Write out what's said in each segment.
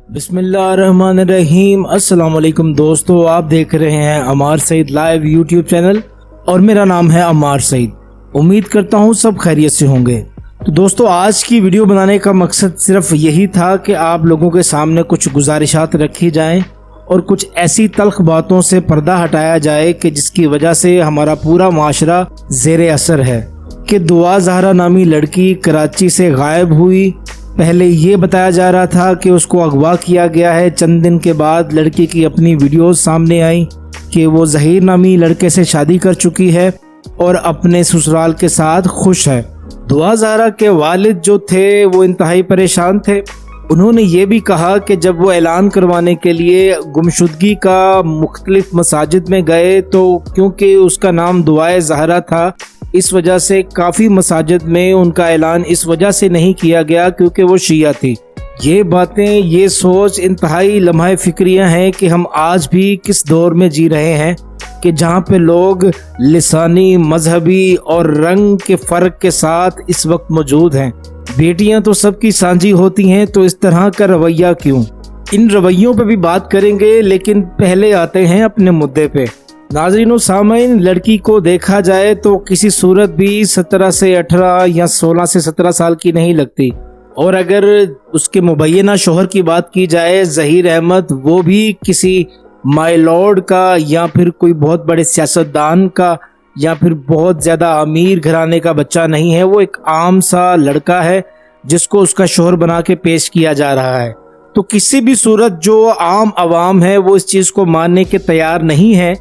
बिस्मिल्लाहिर्रहमानिर्रहीम। अस्सलाम वालेकुम दोस्तों, आप देख रहे हैं अमार सईद लाइव यूट्यूब चैनल और मेरा नाम है अमार सईद। उम्मीद करता हूँ सब खैरियत से होंगे। तो दोस्तों, आज की वीडियो बनाने का मकसद सिर्फ यही था कि आप लोगों के सामने कुछ गुजारिशात रखी जाएं और कुछ ऐसी तल्ख बातों से पर्दा हटाया जाए कि जिसकी वजह से हमारा पूरा माशरा ज़ेरे असर है कि दुआ ज़हरा नामी लड़की कराची से गायब हुई। पहले ये बताया जा रहा था कि उसको अगवा किया गया है। चंद दिन के बाद लड़की की अपनी वीडियोस सामने आई कि वो ज़हीर नामी लड़के से शादी कर चुकी है और अपने ससुराल के साथ खुश है। दुआ ज़हरा के वालिद जो थे वो इंतहाई परेशान थे। उन्होंने ये भी कहा कि जब वो ऐलान करवाने के लिए गुमशुदगी का मुख्तलिफ मसाजिद में गए तो क्योंकि उसका नाम दुआए ज़हरा था, इस वजह से काफ़ी मसाजिद में उनका ऐलान इस वजह से नहीं किया गया क्योंकि वो शिया थी। ये बातें, ये सोच इंतहाई लम्हा फिक्रियाँ हैं कि हम आज भी किस दौर में जी रहे हैं कि जहाँ पे लोग लिसानी, मजहबी और रंग के फ़र्क के साथ इस वक्त मौजूद हैं। बेटियां तो सबकी सांझी होती हैं, तो इस तरह का रवैया क्यों? इन रवैयों पे भी बात करेंगे, लेकिन पहले आते हैं अपने मुद्दे पे। नाज़रीन व सामाईन, लड़की को देखा जाए तो किसी सूरत भी 17 से 18 या 16 से 17 साल की नहीं लगती। और अगर उसके मुबैना शोहर की बात की जाए, ज़हीर अहमद, वो भी किसी माय लॉर्ड का या फिर कोई बहुत बड़े सियासतदान का या फिर बहुत ज़्यादा अमीर घराने का बच्चा नहीं है। वो एक आम सा लड़का है जिसको उसका शोहर बना के पेश किया जा रहा है। तो किसी भी सूरत जो आम आवाम है वो इस चीज़ को मानने के तैयार नहीं है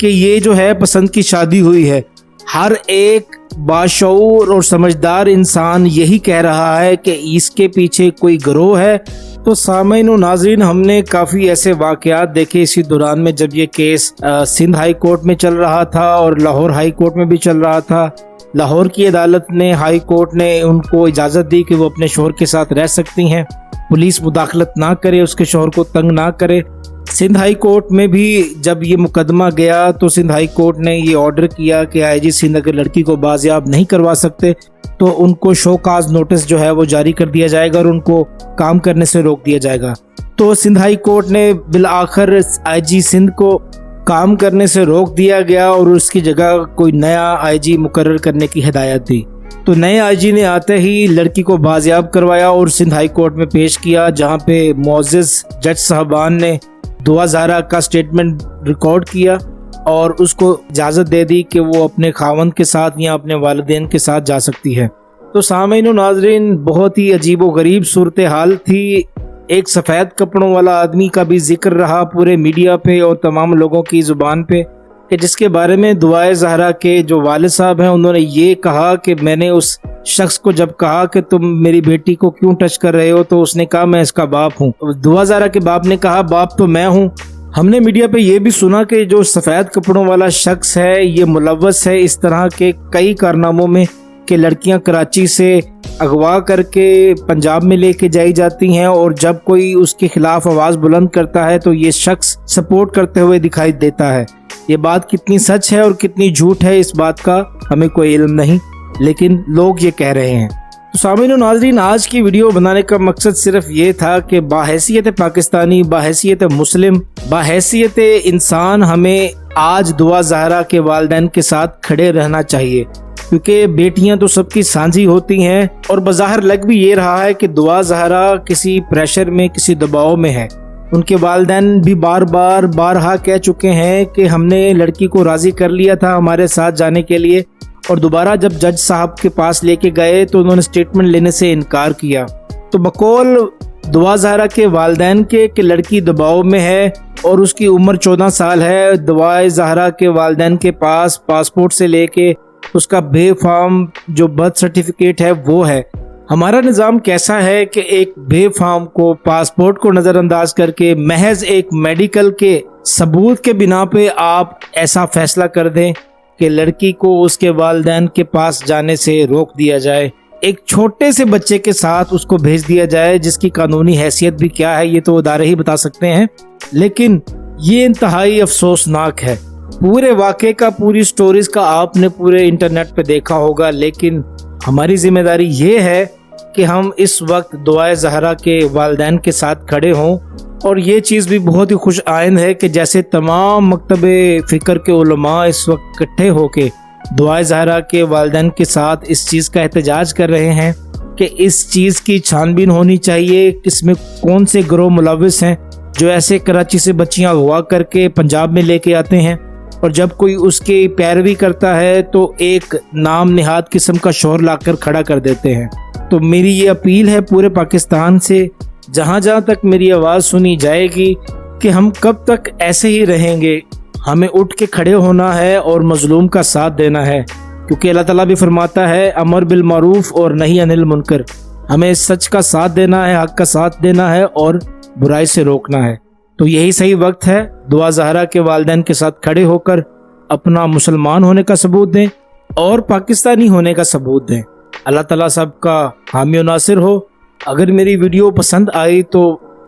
कि ये जो है पसंद की शादी हुई है। हर एक बाशऊर और समझदार इंसान यही कह रहा है कि इसके पीछे कोई गिरोह है। तो सामईन व नाज़रीन, हमने काफ़ी ऐसे वाक़यात देखे इसी दौरान में जब ये केस सिंध हाई कोर्ट में चल रहा था और लाहौर हाई कोर्ट में भी चल रहा था। लाहौर की अदालत ने, हाई कोर्ट ने उनको इजाज़त दी कि वो अपने शोहर के साथ रह सकती हैं, पुलिस मुदाखलत ना करे, उसके शोहर को तंग ना करे। सिंध हाई कोर्ट में भी जब ये मुकदमा गया तो सिंध हाई कोर्ट ने ये ऑर्डर किया कि आईजी सिंध अगर लड़की को बाजियाब नहीं करवा सकते तो उनको शोकाज नोटिस जो है वो जारी कर दिया जाएगा और उनको काम करने से रोक दिया जाएगा। तो सिंध हाई कोर्ट ने बिल आखिर आईजी सिंध को काम करने से रोक दिया गया और उसकी जगह कोई नया आईजी मुकर्रर करने की हिदायत दी। तो नए आईजी ने आते ही लड़की को बाजियाब करवाया और सिंध हाई कोर्ट में पेश किया, जहाँ पे मुअज़्ज़िज़ जज साहबान ने दुआ ज़हरा का स्टेटमेंट रिकॉर्ड किया और उसको इजाज़त दे दी कि वो अपने खावंद के साथ या अपने वालिदैन के साथ जा सकती है। तो सामईन व नाज़रीन, बहुत ही अजीब व गरीब सूरत हाल थी। एक सफ़ेद कपड़ों वाला आदमी का भी जिक्र रहा पूरे मीडिया पे और तमाम लोगों की ज़ुबान पे कि जिसके बारे में दुआए ज़हरा के जो वालिद साहब हैं उन्होंने ये कहा कि मैंने उस शख्स को जब कहा कि तुम मेरी बेटी को क्यों टच कर रहे हो तो उसने कहा मैं इसका बाप हूँ। दुआ ज़हरा के बाप ने कहा बाप तो मैं हूँ। हमने मीडिया पे ये भी सुना कि जो सफ़ेद कपड़ों वाला शख्स है ये मुलव्वस है इस तरह के कई कारनामों में कि लड़कियां कराची से अगवा करके पंजाब में लेके जाई जाती हैं और जब कोई उसके खिलाफ आवाज़ बुलंद करता है तो ये शख्स सपोर्ट करते हुए दिखाई देता है। ये बात कितनी सच है और कितनी झूठ है इस बात का हमें कोई इल्म नहीं, लेकिन लोग ये कह रहे हैं। तो सामईन व नाज़रीन, आज की वीडियो बनाने का मकसद सिर्फ ये था कि बाहैसियत पाकिस्तानी, बाहैसियत मुस्लिम, बाहैसियत इंसान हमें आज दुआ ज़हरा के वालिदैन के साथ खड़े रहना चाहिए क्योंकि बेटियां तो सबकी सांझी होती हैं और बज़ाहिर लग भी ये रहा है कि दुआ ज़हरा किसी प्रेशर में, किसी दबाव में है। उनके वालिदैन भी बारहा कह चुके हैं कि हमने लड़की को राज़ी कर लिया था हमारे साथ जाने के लिए और दोबारा जब जज साहब के पास लेके गए तो उन्होंने स्टेटमेंट लेने से इनकार किया। तो बकौल दुआ ज़हरा के वालिदैन के कि लड़की दबाव में है और उसकी उम्र 14 साल है। दुआ ज़हरा के वालिदैन के पास पासपोर्ट से लेके उसका बेफाम जो बर्थ सर्टिफिकेट है वो है। हमारा निज़ाम कैसा है कि एक बेफाम को, पासपोर्ट को नज़रअंदाज करके महज एक मेडिकल के सबूत के बिना पे आप ऐसा फैसला कर दें कि लड़की को उसके वालिदैन के पास जाने से रोक दिया जाए, एक छोटे से बच्चे के साथ उसको भेज दिया जाए जिसकी कानूनी हैसियत भी क्या है ये तो इदारे ही बता सकते हैं। लेकिन ये इंतहाई अफसोसनाक है। पूरे वाक़े का, पूरी स्टोरीज का आपने पूरे इंटरनेट पे देखा होगा, लेकिन हमारी जिम्मेदारी ये है کہ ہم اس وقت دعائے زہرا کے والدین کے ساتھ کھڑے ہوں، اور یہ چیز بھی بہت ہی خوش آئند ہے کہ جیسے تمام مکتب فکر کے علماء اس وقت اکٹھے ہو کے دعائے زہرا کے والدین کے ساتھ اس چیز کا احتجاج کر رہے ہیں کہ اس چیز کی چھان بین ہونی چاہیے، اس میں کون سے گروہ ملوث ہیں جو ایسے کراچی سے بچیاں اغوا کر کے پنجاب میں لے کے آتے ہیں، اور جب کوئی اس کی پیروی کرتا ہے تو ایک نام نہاد قسم کا شور لا کر کھڑا کر دیتے ہیں۔ تو میری یہ اپیل ہے پورے پاکستان سے، جہاں جہاں تک میری آواز سنی جائے گی، کہ ہم کب تک ایسے ہی رہیں گے؟ ہمیں اٹھ کے کھڑے ہونا ہے اور مظلوم کا ساتھ دینا ہے، کیونکہ اللہ تعالیٰ بھی فرماتا ہے امر بالمعروف اور نہی عن المنکر، ہمیں سچ کا ساتھ دینا ہے، حق کا ساتھ دینا ہے اور برائی سے روکنا ہے۔ تو یہی صحیح وقت ہے، دعا زہرا کے والدین کے ساتھ کھڑے ہو کر اپنا مسلمان ہونے کا ثبوت دیں اور پاکستانی ہونے کا ثبوت دیں۔ اللہ تعالیٰ سب کا حامی و ناصر ہو۔ اگر میری ویڈیو پسند آئی تو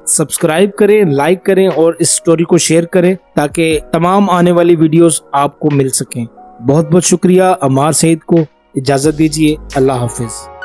سبسکرائب کریں، لائک کریں اور اس سٹوری کو شیئر کریں تاکہ تمام آنے والی ویڈیوز آپ کو مل سکیں۔ بہت بہت شکریہ۔ عمار سعید کو اجازت دیجیے۔ اللہ حافظ۔